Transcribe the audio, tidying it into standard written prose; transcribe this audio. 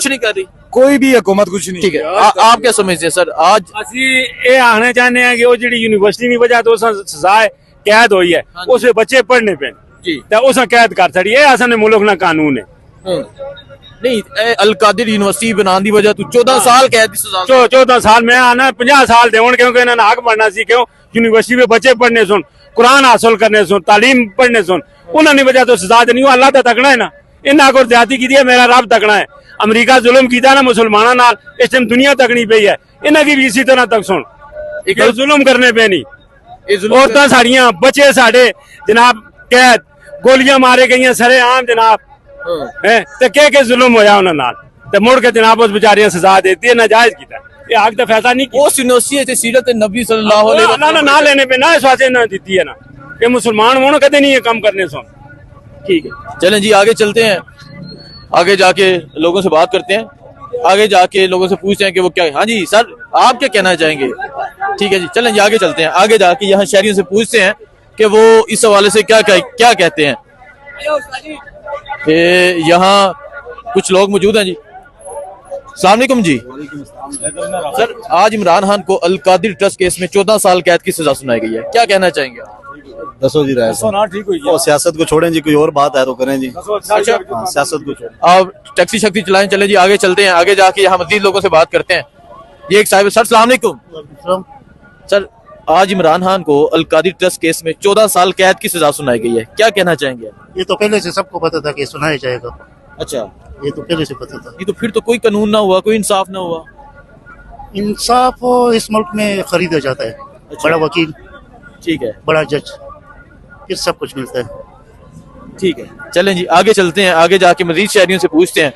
कुछ नहीं कर रही? कोई भी हुकूमत कुछ नहीं। ठीक है, आप क्या समझते हैं सर? आज ਅਸੀਂ ਇਹ ਆਖਣਾ ਚਾਹੁੰਦੇ ਹਾਂ ਕਿ ਉਹ ਜਿਹੜੀ ਯੂਨੀਵਰਸਿਟੀ ਦੀ ਵਜ੍ਹਾ ਤੋਂ ਉਸਾਂ ਸਜ਼ਾ ਕੈਦ ਹੋਈ ਹੈ ਉਸ ਦੇ ਬੱਚੇ ਪੜ੍ਹਨੇ ਪੈਣ जी ਤੇ ਉਸਾਂ ਕੈਦ ਕਰ ਛੜੀ ਇਹ ਅਸਾਂ ਦੇ ਮੁਲਕ ਦਾ ਕਾਨੂੰਨ ਹੈ। नहीं, अल कादिर यूनिवर्सिटी बनाने की वजह तो 14 साल कैद की सजा। 14 साल मैं आना 50 साल देवन क्योंकि इन्होंने हक पढ़ना सी क्यों यूनिवर्सिटी में बच्चे पढ़ने सुन कुरान हासिल करने सुन तालीम पढ़ने सुन उन्होंने वजह तो सजा देनी अल्लाह तो तकना है ना इन्होंने को ज्यादा की है मेरा रब तकना है। अमरीका जुल्म किया ना मुसलमानों नाल इस टाइम दुनिया तकनी पई है इन्हों की भी इसी तरह तक सुन जुल्म करने पे नहीं औरतां साड़ियां बच्चे साढ़े जनाब कैद गोलियां मारे गई सरे आम जनाब के जुल्म होया उन्होंने नाल ते मुड़ के जनाब उस बेचारियां सजा देती है नाजायज कीता ये हक दा फैसला नहीं उस यूनिवर्सिटी सीरत नबी सल्लल्लाहु अलैहि वसल्लम ना लेने पे ना इस वास्ते ना दी है ना ये मुसलमान होना कदे नहीं है कम करने सुन। ठीक है, चलें जी आगे चलते हैं, आगे जाके लोगों से बात करते हैं, आगे जाके लोगों से पूछते हैं कि वो क्या। हाँ जी सर, आप क्या कहना चाहेंगे? ठीक है जी, चलें जी आगे चलते हैं, आगे जाके यहाँ शहरियों से पूछते हैं कि वो इस हवाले से क्या कहते हैं। यहाँ कुछ लोग मौजूद हैं जी। अस्सलाम वालेकुम जी। सर, आज इमरान खान को अल कादिर ट्रस्ट केस में 14 साल कैद की सजा सुनाई गई है, क्या कहना चाहेंगे? दसो जी राय ठीक हुई और सियासत को छोड़ें जी, कोई और बात है तो करें जी। अच्छा, हाँ, सियासत को छोड़ें। आप टैक्सी शक्ति चलाएं, चलें जी आगे चलते हैं, आगे जाके यहाँ मजीद लोगों से बात करते हैं। ये एक साहिब। सर अस्सलाम वालेकुम। सर, आज इमरान खान को अल कादिर ट्रस्ट केस में 14 साल कैद की सजा सुनाई गई है, क्या कहना चाहेंगे? ये तो पहले से सबको पता था कि सुनाया जाएगा। अच्छा, ये तो पहले से पता था। ये तो फिर तो कोई कानून ना हुआ, कोई इंसाफ ना हुआ। इंसाफ इस मुल्क में खरीदा जाता है। बड़ा वकील, ठीक है, बड़ा जज, फिर सब कुछ मिलता है। ठीक है, चलें जी आगे चलते हैं, आगे जाके मजीद शहरियों से पूछते हैं।